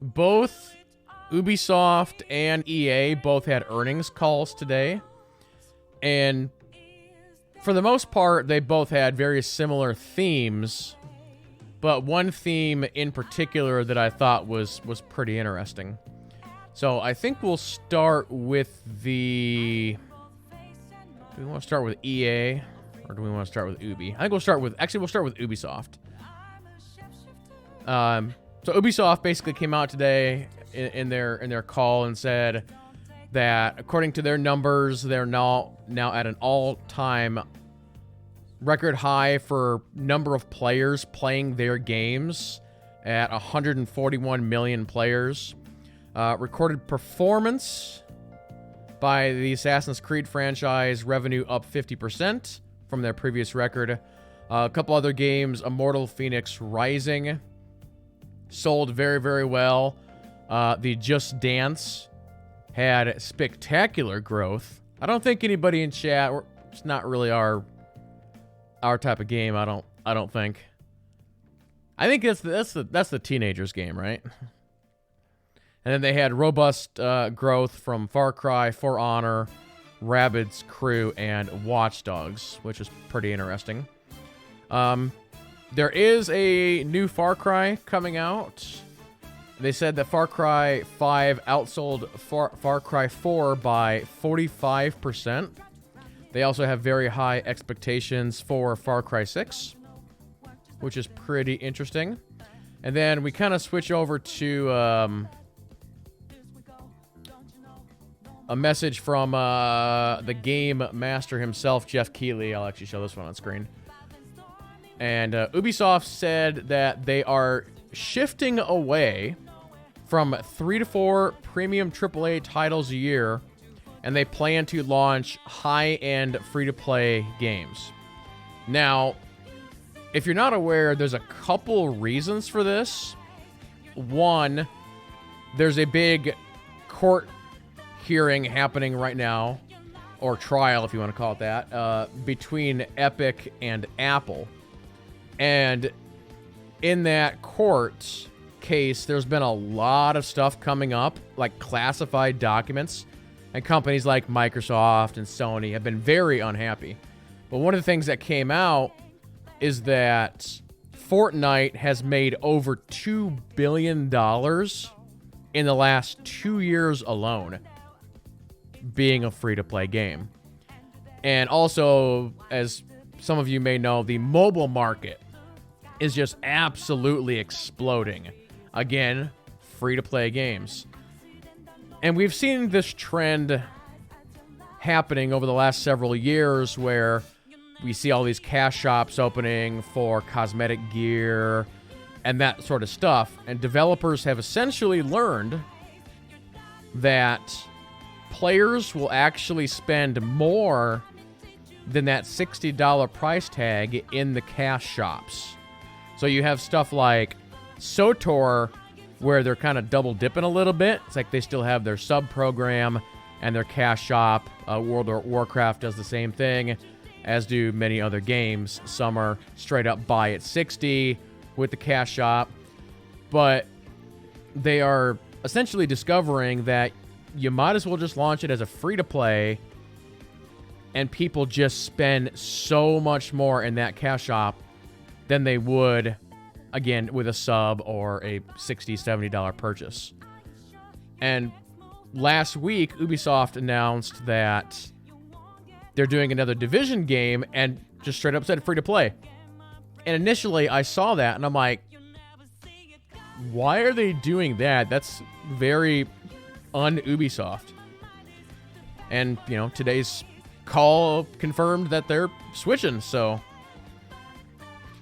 both Ubisoft and EA both had earnings calls today. And for the most part, they both had very similar themes. But one theme in particular that I thought was pretty interesting. So I think we'll start with the... Do we want to start with EA? Or do we want to start with Ubi? I think we'll start with... Actually, we'll start with Ubisoft. So Ubisoft basically came out today in their call and said that according to their numbers, they're now at an all-time record high for number of players playing their games at 141 million players. Recorded performance by the Assassin's Creed franchise, revenue up 50% from their previous record. A couple other games, Immortal Phoenix Rising, sold very, very well. The Just Dance had spectacular growth. I don't think anybody in chat, it's not really our type of game. I don't think. I think that's the teenagers game, right? And then they had robust growth from Far Cry, For Honor, Rabbids Crew, and Watch Dogs, which is pretty interesting. There is a new Far Cry coming out. They said that Far Cry 5 outsold Far Cry 4 by 45%. They also have very high expectations for Far Cry 6, which is pretty interesting. And then we kind of switch over to a message from the game master himself, Jeff Keighley. I'll actually show this one on screen. And Ubisoft said that they are shifting away from 3 to 4 premium AAA titles a year, and they plan to launch high-end free-to-play games. Now, if you're not aware, there's a couple reasons for this. One, there's a big court hearing happening right now, or trial if you want to call it that, between Epic and Apple. And in that court case, there's been a lot of stuff coming up, like classified documents, and companies like Microsoft and Sony have been very unhappy. But one of the things that came out is that Fortnite has made over $2 billion in the last 2 years alone, being a free-to-play game. And also, as some of you may know, the mobile market is just absolutely exploding. Again, free-to-play games. And we've seen this trend happening over the last several years where we see all these cash shops opening for cosmetic gear and that sort of stuff. And developers have essentially learned that players will actually spend more than that $60 price tag in the cash shops. So you have stuff like SOTOR, where they're kind of double dipping a little bit. It's like they still have their sub program and their cash shop. World of Warcraft does the same thing, as do many other games. Some are straight up buy at 60 with the cash shop. But they are essentially discovering that you might as well just launch it as a free-to-play, and people just spend so much more in that cash shop than they would, again, with a sub or a $60, $70 purchase. And last week, Ubisoft announced that they're doing another Division game and just straight up said free-to-play. And initially, I saw that, and I'm like, why are they doing that? That's very un-Ubisoft. And, you know, today's call confirmed that they're switching, so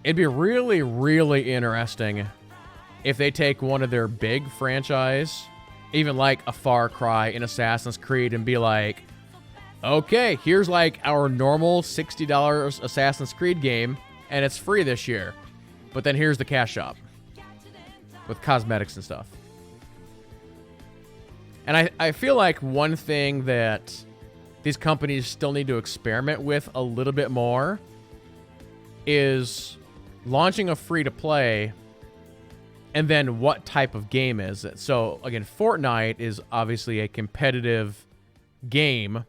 it'd be really, really interesting if they take one of their big franchise, even like a Far Cry, an Assassin's Creed, and be like, okay, here's like our normal $60 Assassin's Creed game, and it's free this year. But then here's the cash shop with cosmetics and stuff. And I feel like one thing that these companies still need to experiment with a little bit more is launching a free-to-play and then what type of game is it. So again, Fortnite is obviously a competitive game,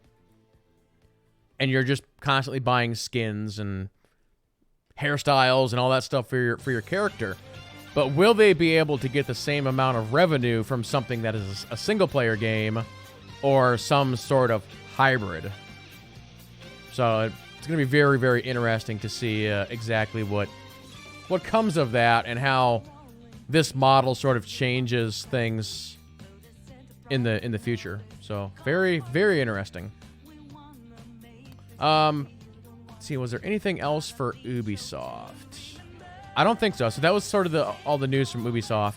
and you're just constantly buying skins and hairstyles and all that stuff for your character. But will they be able to get the same amount of revenue from something that is a single-player game or some sort of hybrid? So it's going to be very, very interesting to see exactly what comes of that and how this model sort of changes things in the future. So very, very interesting. Let's see, was there anything else for Ubisoft? I don't think so. So that was sort of all the news from Ubisoft.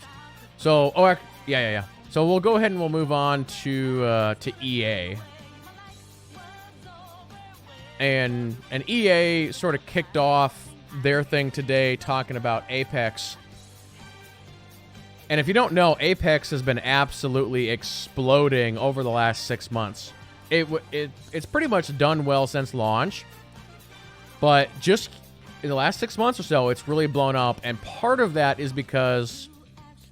So, yeah. So we'll go ahead and we'll move on to EA. And EA sort of kicked off their thing today talking about Apex. And if you don't know, Apex has been absolutely exploding over the last 6 months. It's pretty much done well since launch. But just in the last 6 months or so, it's really blown up. And part of that is because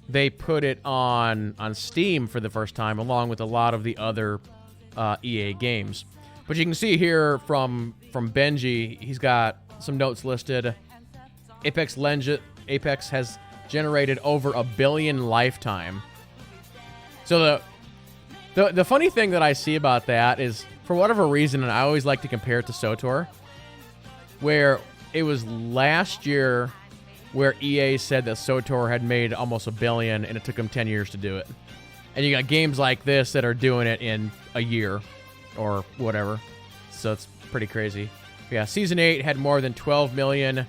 they put it on Steam for the first time, along with a lot of the other EA games. But you can see here from Benji, he's got some notes listed. Apex has generated over 1 billion lifetime. So the funny thing that I see about that is, for whatever reason, and I always like to compare it to SOTOR, where it was last year where EA said that SOTOR had made almost 1 billion and it took them 10 years to do it. And you got games like this that are doing it in a year or whatever. So it's pretty crazy. Yeah, Season 8 had more than 12 million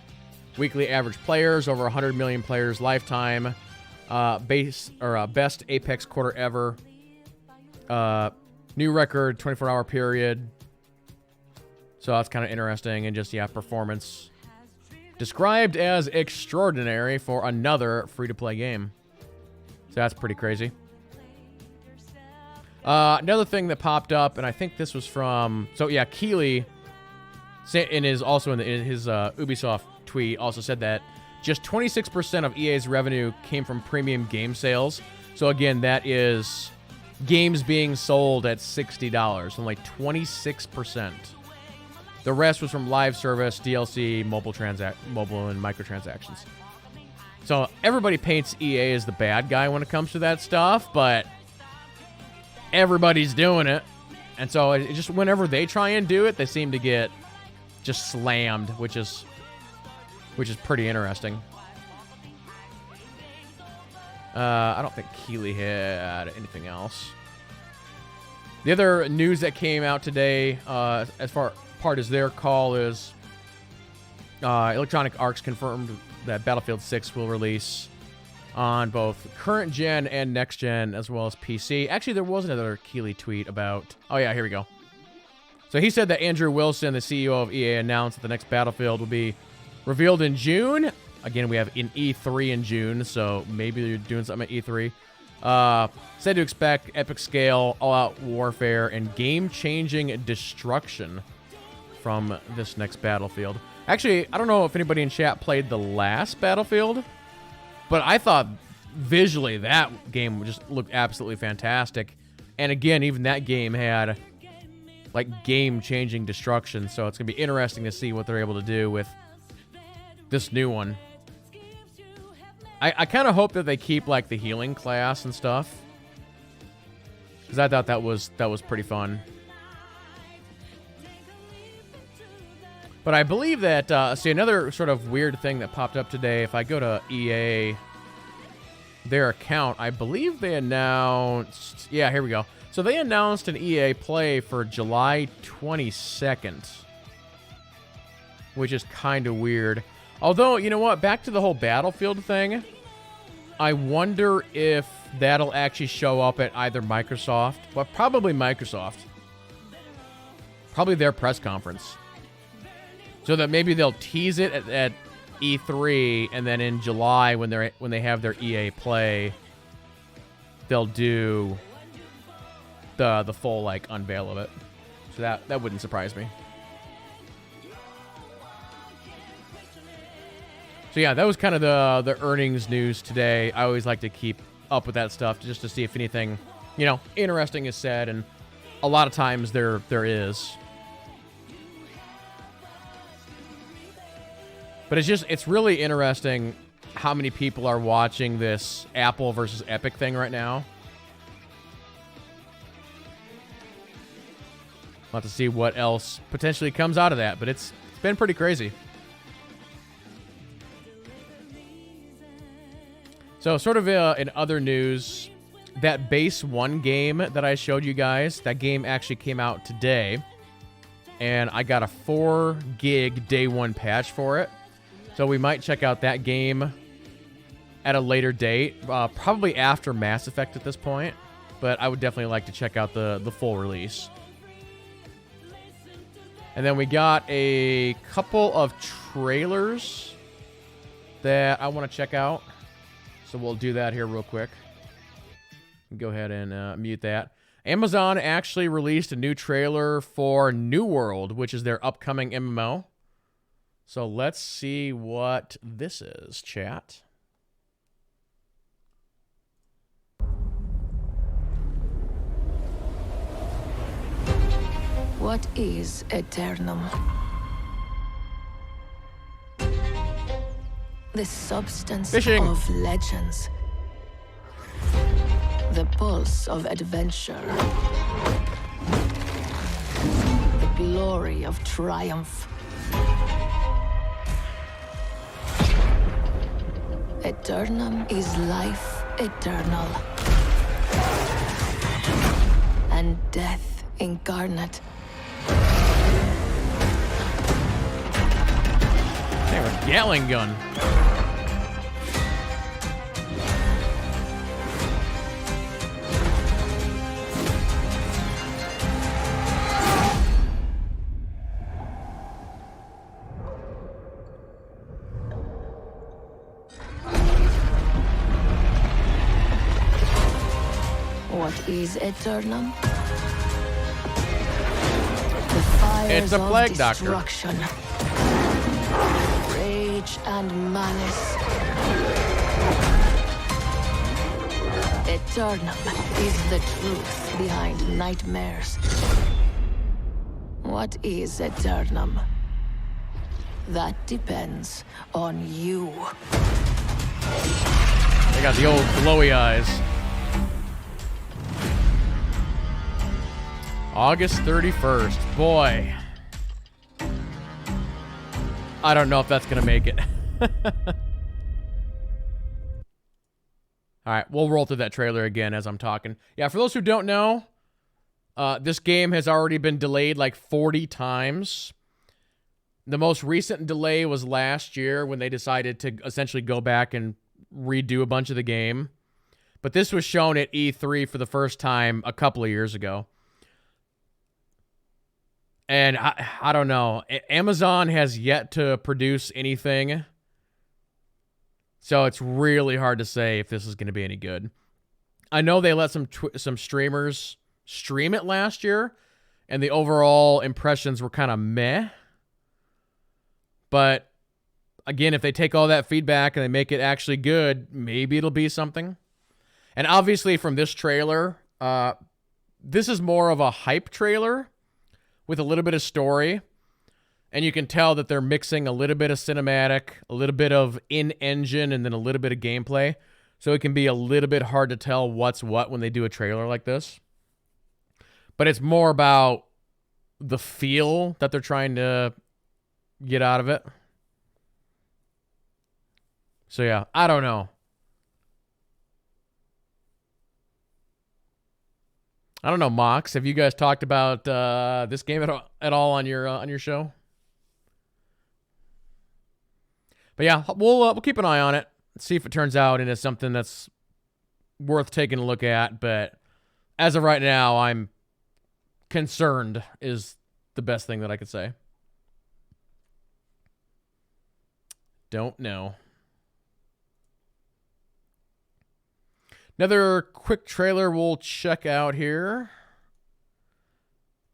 weekly average players, over 100 million players lifetime. Best Apex quarter ever. New record, 24-hour period. So that's kind of interesting. And just, yeah, performance described as extraordinary for another free-to-play game. So that's pretty crazy. Another thing that popped up, and I think this was from... So, yeah, Keeley, in his Ubisoft tweet, also said that just 26% of EA's revenue came from premium game sales. So, again, that is games being sold at $60. Only 26%. The rest was from live service, DLC, mobile and microtransactions. So everybody paints EA as the bad guy when it comes to that stuff, but everybody's doing it. And so it just whenever they try and do it, they seem to get just slammed, which is pretty interesting. I don't think Keeley had anything else. The other news that came out today, as far part as their call, is Electronic Arts confirmed that Battlefield 6 will release on both current gen and next gen, as well as PC. Actually, there was another Keeley tweet about... Oh, yeah, here we go. So he said that Andrew Wilson, the CEO of EA, announced that the next Battlefield will be revealed in June. Again, we have an E3 in June, so maybe they're doing something at E3. Said to expect epic scale, all-out warfare, and game-changing destruction from this next Battlefield. Actually, I don't know if anybody in chat played the last Battlefield, but I thought visually that game just looked absolutely fantastic. And again, even that game had like game-changing destruction, so it's going to be interesting to see what they're able to do with this new one. I kind of hope that they keep like the healing class and stuff, because I thought that was pretty fun. But I believe that, see, another sort of weird thing that popped up today, if I go to EA, their account, I believe they announced, yeah, here we go. So they announced an EA Play for July 22nd, which is kind of weird. Although, you know what, back to the whole Battlefield thing, I wonder if that'll actually show up at either Microsoft, well, probably Microsoft, probably their press conference. So that maybe they'll tease it at E3, and then in July when they have their EA Play, they'll do the full like unveil of it. So that wouldn't surprise me. So yeah, that was kind of the earnings news today. I always like to keep up with that stuff just to see if anything, you know, interesting is said, and a lot of times there is. But it's really interesting how many people are watching this Apple versus Epic thing right now. We'll have to see what else potentially comes out of that, but it's been pretty crazy. So sort of in other news, that Base 1 game that I showed you guys, that game actually came out today, and I got a 4 gig day 1 patch for it. So we might check out that game at a later date, probably after Mass Effect at this point, but I would definitely like to check out the full release. And then we got a couple of trailers that I want to check out. So we'll do that here real quick. Go ahead and mute that. Amazon actually released a new trailer for New World, which is their upcoming MMO. So let's see what this is, chat. What is Eternum? The substance Fishing. of legends. The pulse of adventure. The glory of triumph. Eternum is life eternal. And death incarnate. They have a Gatling gun. What is Eternum? The fires It's a of plague doctor. destruction. Rage and malice. Eternum is the truth behind nightmares. What is Eternum? That depends on you. They got the old glowy eyes. August 31st. Boy. I don't know if that's going to make it. All right, we'll roll through that trailer again as I'm talking. Yeah, for those who don't know, this game has already been delayed like 40 times. The most recent delay was last year when they decided to essentially go back and redo a bunch of the game. But this was shown at E3 for the first time a couple of years ago. And I don't know. Amazon has yet to produce anything. So it's really hard to say if this is going to be any good. I know they let some streamers stream it last year, and the overall impressions were kind of meh. But again, if they take all that feedback and they make it actually good, maybe it'll be something. And obviously from this trailer, this is more of a hype trailer with a little bit of story, and you can tell that they're mixing a little bit of cinematic, a little bit of in-engine, and then a little bit of gameplay, so it can be a little bit hard to tell what's what when they do a trailer like this. But it's more about the feel that they're trying to get out of it. So yeah, I don't know. I don't know, Mox. Have you guys talked about this game at all on your show? But yeah, we'll keep an eye on it. See if it turns out into something that's worth taking a look at. But as of right now, I'm concerned is the best thing that I could say. Don't know. Another quick trailer we'll check out here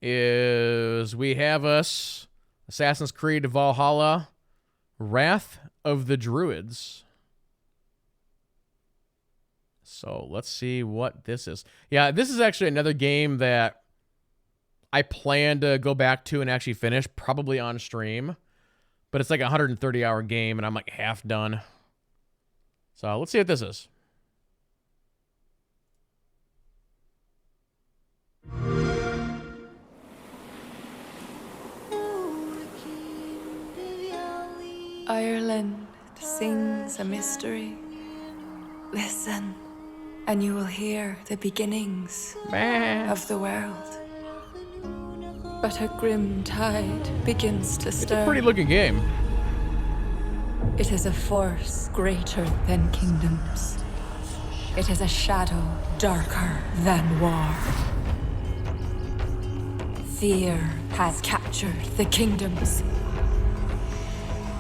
is we have us Assassin's Creed Valhalla Wrath of the Druids. So let's see what this is. Yeah, this is actually another game that I plan to go back to and actually finish, probably on stream. But it's like a 130-hour game, and I'm like half done. So let's see what this is. Ireland sings a mystery. Listen, and you will hear the beginnings of the world. But a grim tide begins to It's stir. a pretty looking game. It is a force greater than kingdoms. It is a shadow darker than war. Fear has captured the kingdoms.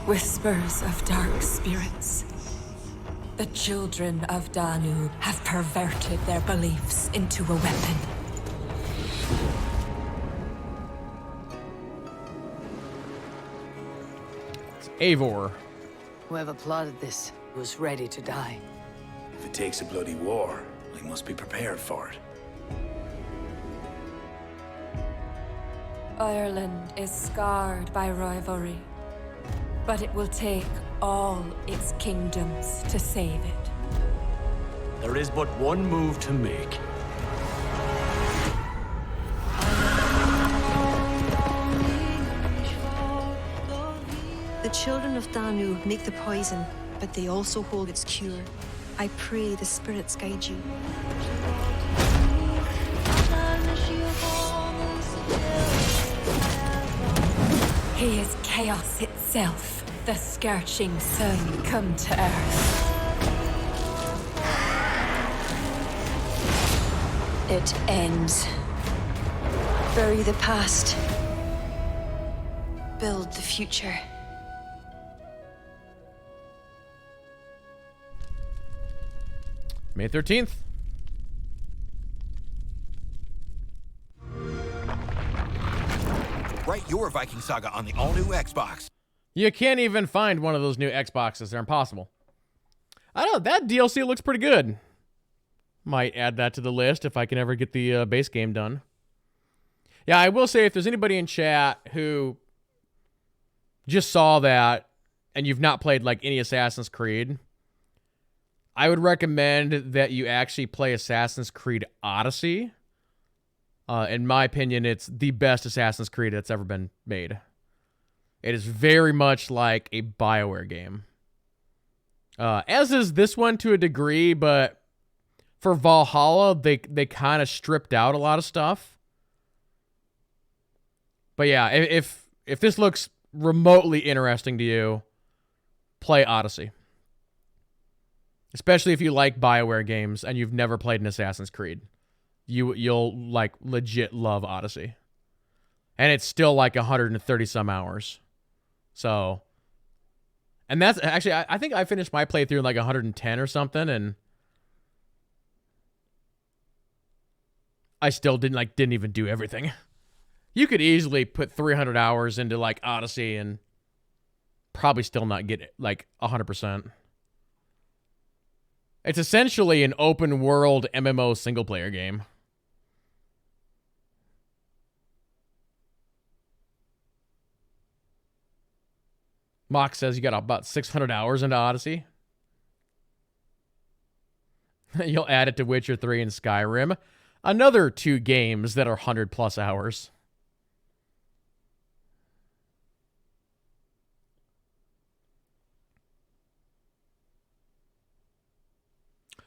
Whispers of dark spirits. The children of Danu have perverted their beliefs into a weapon. It's Eivor. Whoever plotted this was ready to die. If it takes a bloody war, we must be prepared for it. Ireland is scarred by rivalry, but it will take all its kingdoms to save it. There is but one move to make. The children of Danu make the poison, but they also hold its cure. I pray the spirits guide you. He is chaos itself, the scorching sun come to earth. It ends. Bury the past. Build the future. May 13th. Write your Viking Saga on the all-new Xbox. You can't even find one of those new Xboxes. They're impossible. I don't know. That DLC looks pretty good. Might add that to the list if I can ever get the base game done. Yeah, I will say if there's anybody in chat who just saw that and you've not played like any Assassin's Creed, I would recommend that you actually play Assassin's Creed Odyssey. In my opinion, it's the best Assassin's Creed that's ever been made. It is very much like a BioWare game. As is this one to a degree, but for Valhalla, they kind of stripped out a lot of stuff. But yeah, if this looks remotely interesting to you, play Odyssey. Especially if you like BioWare games and you've never played an Assassin's Creed. You'll like legit love Odyssey. And it's still like 130 some hours. So, and that's actually, I think I finished my playthrough in like 110 or something, and I still didn't even do everything. You could easily put 300 hours into like Odyssey and probably still not get like 100%. It's essentially an open world MMO single player game. Mock says you got about 600 hours into Odyssey. You'll add it to Witcher 3 and Skyrim. Another two games that are 100 plus hours.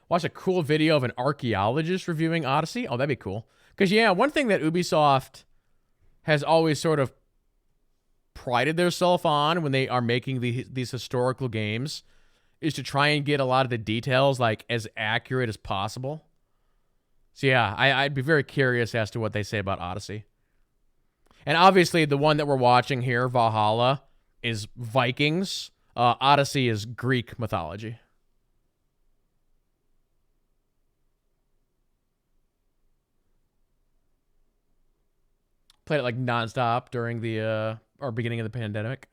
Watch a cool video of an archaeologist reviewing Odyssey. Oh, that'd be cool. Because, yeah, one thing that Ubisoft has always sort of prided themselves on when they are making these historical games is to try and get a lot of the details like as accurate as possible. So yeah, I'd be very curious as to what they say about Odyssey. And obviously the one that we're watching here, Valhalla, is Vikings. Odyssey is Greek mythology. Played it like nonstop during the or beginning of the pandemic.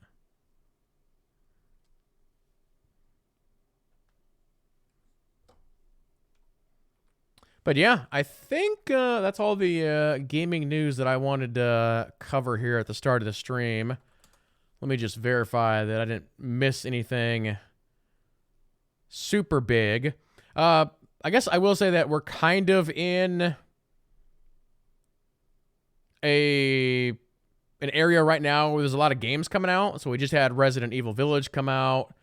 But yeah, I think that's all the gaming news that I wanted to cover here at the start of the stream. Let me just verify that I didn't miss anything super big. I guess I will say that we're kind of in an area right now where there's a lot of games coming out. So we just had Resident Evil Village come out.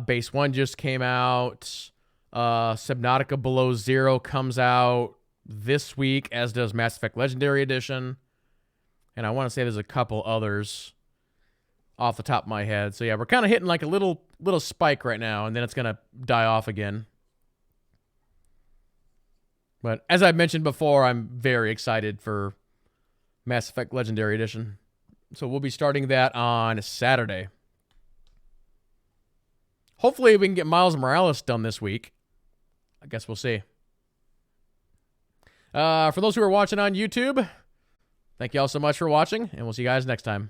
Base 1 just came out. Subnautica Below Zero comes out this week, as does Mass Effect Legendary Edition. And I want to say there's a couple others off the top of my head. So yeah, we're kind of hitting like a little spike right now, and then it's going to die off again. But as I've mentioned before, I'm very excited for Mass Effect Legendary Edition. So we'll be starting that on Saturday. Hopefully we can get Miles Morales done this week. I guess we'll see. For those who are watching on YouTube, thank you all so much for watching, and we'll see you guys next time.